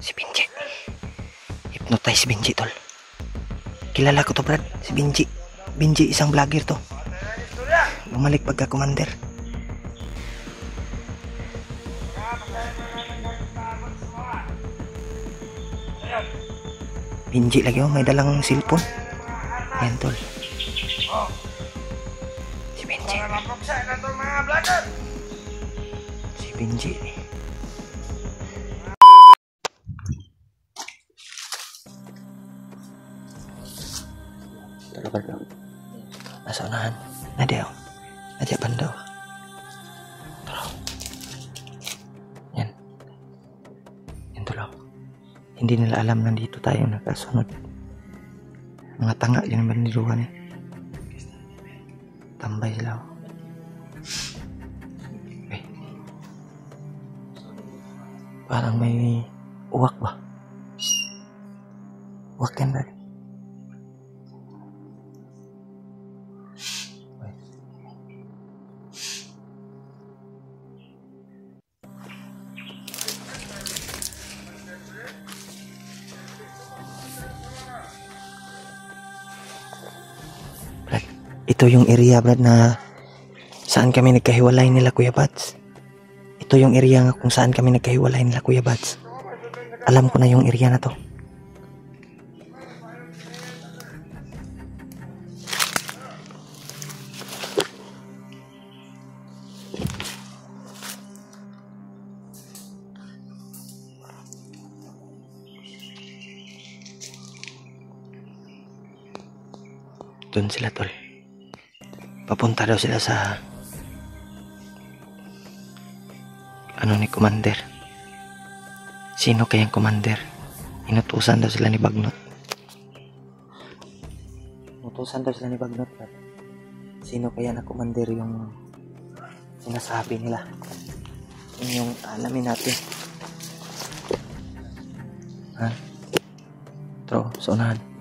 Si Benji. Hypnotize si Benji, tol. Kilala ko to, Brad. Si Benji. Benji, isang vlogger to. Bumalik pagka commander. Benji lagi, oh, may dalang cellphone. Ayan, tol. Si Benji. Si Benji. Tara, Brad. Nasa unahan. Nadia, oh. Nadia Bandaw. Tara. Yan. Yan, tol, oh. Hindi nila alam nandito tayo nakasunod. Mga tanga yan ang bandiruhan eh. Tambay sila. Okay. Parang may uwak ba? Uwak yan ba? Ito yung area, Brad, na saan kami nagkahiwalay nila Kuya Bats. Ito yung area nga kung saan kami nagkahiwalay nila Kuya Bats. Alam ko na yung area na to. Doon sila, tol. Papunta daw sila sa ano ni Commander. Sino kayang Commander? Inutusan daw sila ni Bagnot. Inutusan daw sila ni Bagnot. Sino kaya na Commander yung sinasabi nila? Yun yung alamin natin. Ha? Ito, sa unahan.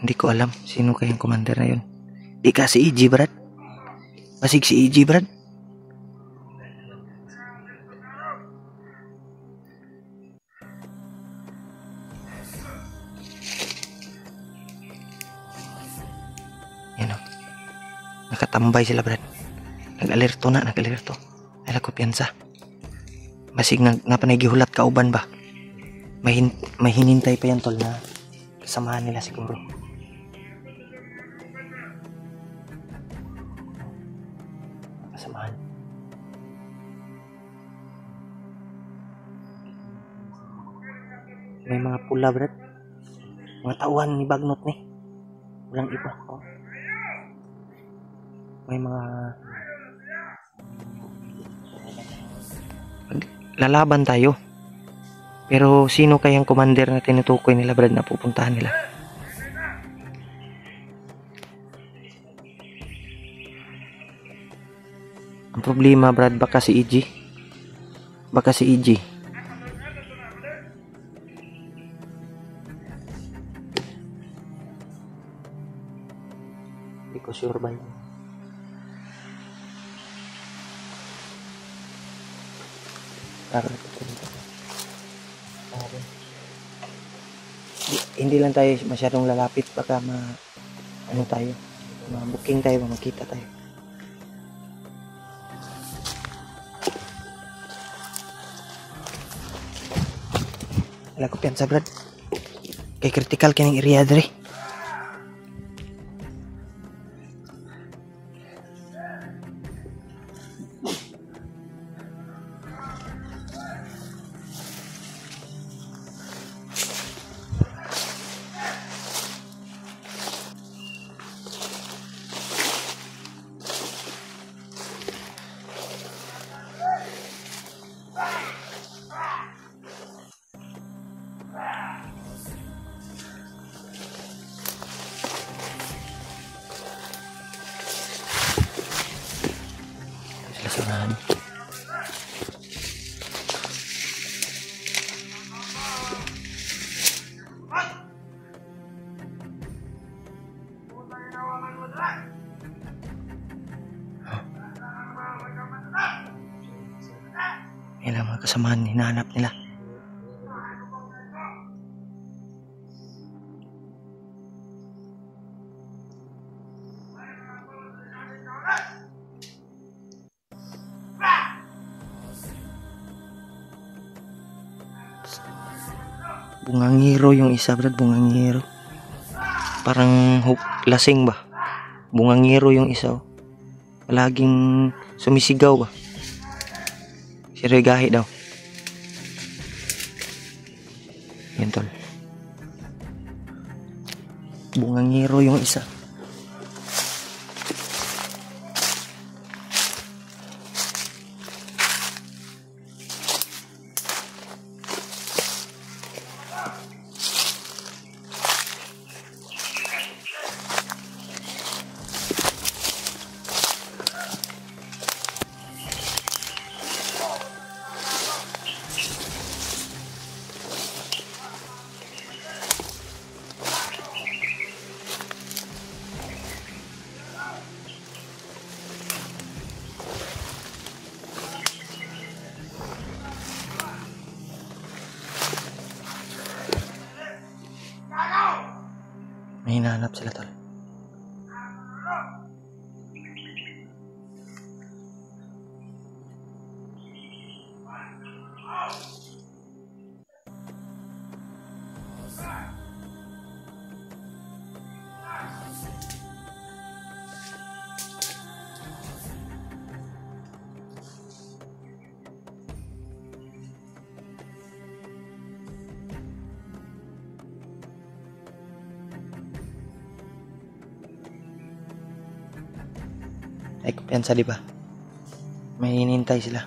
Hindi ko alam sino kayang commander na yun. Di ka si EG, Brad. Masig si EG, Brad. Yan o. Nakatambay sila, Brad. Nag-alerto na, nag-alerto. Ay, ko piyansa. Masig napanagihulat kauban ba? May hinintay pa yan, tol, na kasamahan nila siguro. Kasamahan. May mga pula, Brad. Mga tauhan ni Bagnot ni. Walang iba. Oh. May mga lalaban tayo. Pero sino kayang commander na tinutukoy nila, Brad, na pupuntahan nila? Ang problema, Brad, baka si EG. Baka si EG. Hindi ko sure ba yun. Hindi lang tayo masyadong lalapit, baka ano tayo, booking tayo, makita tayo. Wala ko piyansa, Brad. Kay critical kining area dre. Ilang mga kasamahan hinahanap nila. Bungangiro yung isa, Brad. Bungangiro. Parang lasing ba? Bungangiro yung isa. Palaging sumisigaw ba? Si Regahi daw. Yan tol. Bungangiro yung isa. May hinahanap sila tol. Ay, kumpiyansa di ba? May hinihintay sila.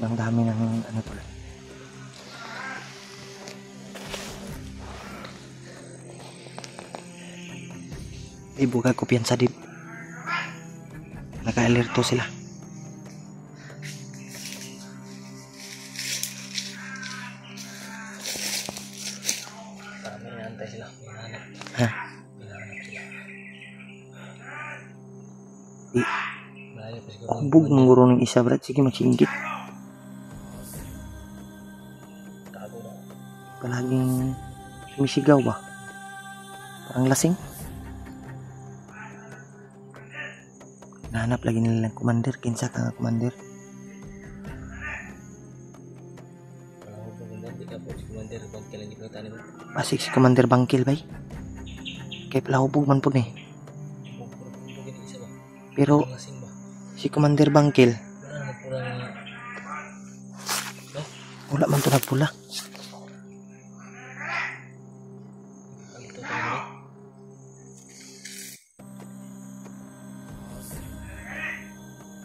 Ang dami ng ano pala. Ibuka kumpiyansa din. Naka-alerto sila. May nantay sila. Ha? Kubog ng guro ng isa, Brad. Sige, magsingkit. Palaging sumisigaw ba? Parang lasing. Nahanap lagi nila ng commander. Kinsa ka nga commander? Pasik si Commander Bangkil bay. Kay palahubog man po eh. Pero si Commander Bangkil wala man to nagpula.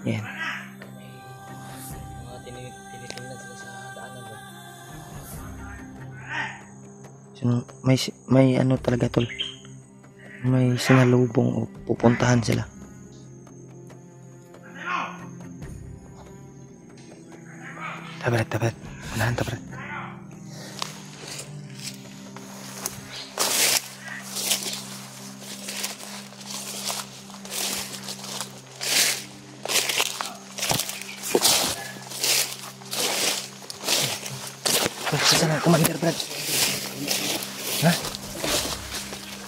Yan. Mga tinitingnan sila sa daanan ba? So, may ano talaga tol. May sinalubong o pupuntahan sila. Tabat. Unahan tabat. Sana Commander Brad. Hah?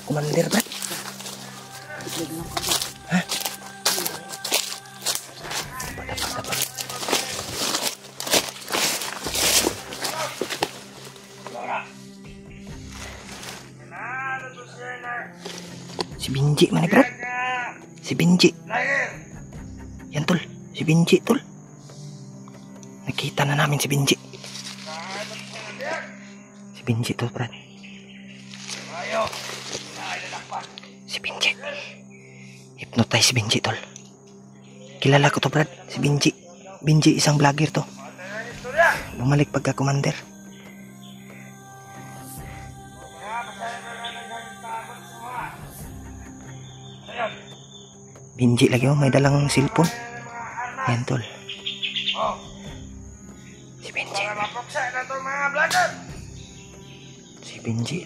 Commander Brad? Hah? Dapat. Si Binji mana Brad? Si Binji. Yan tol, si Binji tol. Nakita na namin si Binji. Si Binji tuh, Brad. Si Binji. Hypnotize si Binji, tol. Kilala ko to, Brad. Si Binji. Binji isang vlogger to. Bumalik pagka commander. Benji lagi oh, may dalang cellphone. Yan tol. Si Benji. Si Benji.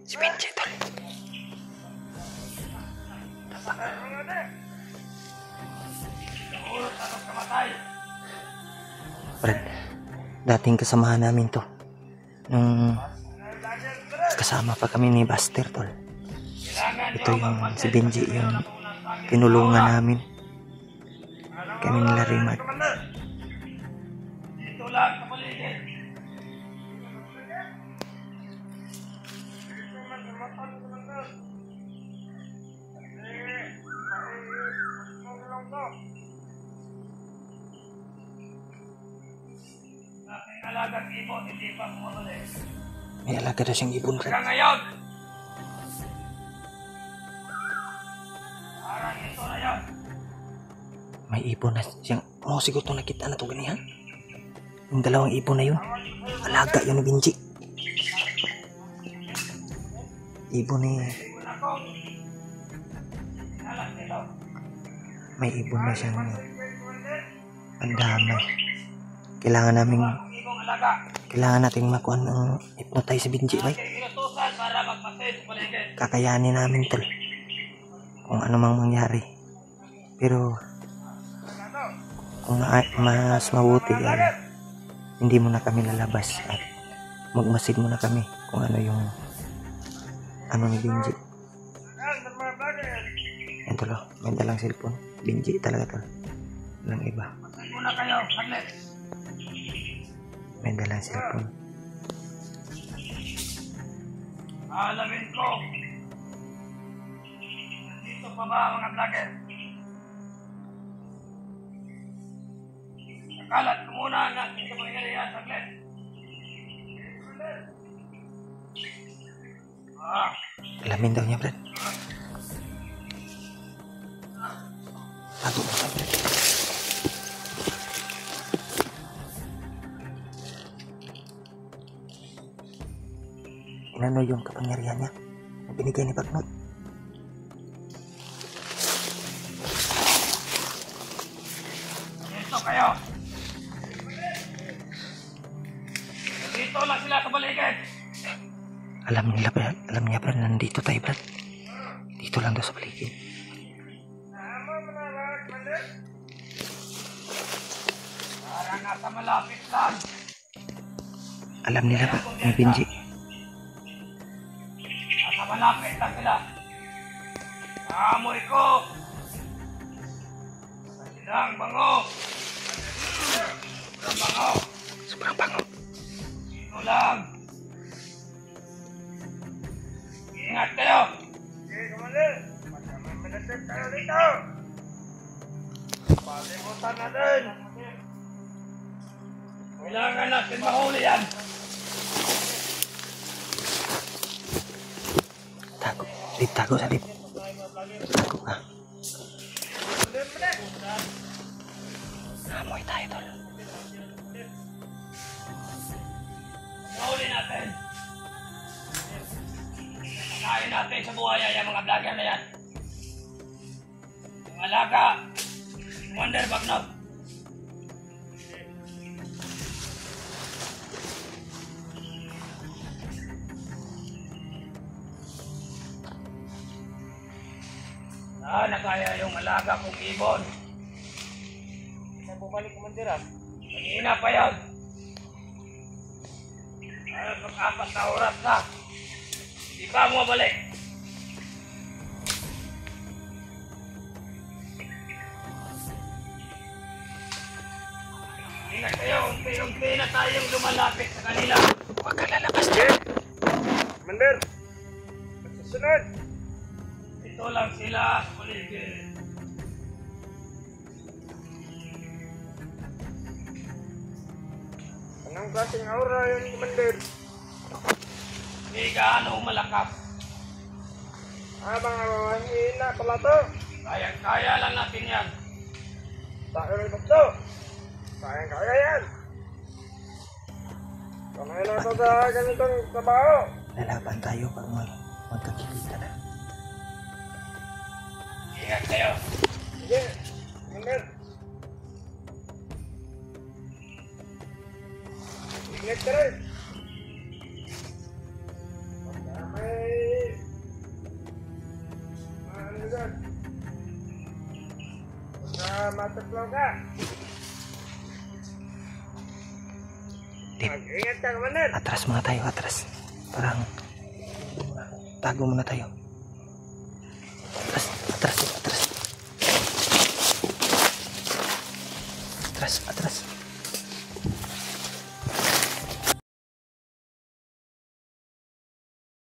Si Benji tol. Brad, dating kasamahan namin to. Nung kasama pa kami ni Buster tol. Ito yung si Benji yung tinulungan namin. Kami nila Rimad. Dito lang sa paligid. Alagang ibon, hindi pa bumabalik. May alaga daw siyang ibon, Brad. Hanggang ngayon. Parang ito na yan. May ibon na siyang... Oh, siguro itong nakita na ito ganihan. Yung dalawang ibon na yun. Alaga yun ni Benji. Ibon ni... May ibon na siyang... Pandamay. Kailangan nating makuha ng hypnotize si Benji, bay. Kakayanin namin, tol. Kung ano mang mangyari. Pero kung mas mabuti ay hindi mo na kami lalabas at magmasid mo na kami kung ano yung ano ni Benji. Yan tol, may dalang cellphone. Benji talaga tol. Walang iba. Muna kayo, saglit. May dalang cellphone. Alamin ko. Nandito pa ba mga vlogger? Nakalat ko muna ang ating kapangyarihan, saglit. Alamin daw niya, Brad. Tago mo sa Brad. Inano yung kapangyarihan niya na binigay ni Bagnot. Dito kayo. Dito lang sila sa baligid. Alam niya Brad, nandito tayo, Brad. Dito lang daw sa paligid. Parang nasa malapit lang. Alam nila ba ni Benji? Nasa malapit lang sila. Amoy ko. Silang bango. Silang bango. Sobrang bango. Dito lang. Ingat kayo. Okay, kumali. Magkaman kayo dito. Palimutan natin. Kailangan natin mahuli yan. Tago sa lip. Tago ka. Amoy tayo, tol. Mahuli natin. Kain natin sa buhaya yung mga vlogger na yan. Yung alaga. Wonder Bagnot. Nakaya yung alaga kong ibon. Saan bumalik ko mandira? Kanina pa yan. Pag-apat na oras na. Di ba mo balik? Ingat kayo, unti-unti na tayong lumalapit sa kanila. Huwag ka lalabas dyan. Commander! Susunod! Ito lang sila sa paligid. Anong klaseng aura yun, Commander? Hindi gaano malakas. Abang hina pala to. Kaya lang natin yan. Tayo rin to. Kaya yan. Kamay na ito sa ganitong trabaho. Lalaban tayo pag magkakilita na. Ingat kayo. Sige. Ingat. Ingat ka rin. Mataklaw ka. Dip, Ingat ka, Commander. atras muna tayo, atras. Parang tago muna tayo. Atras, atras, atras. Atras, atras.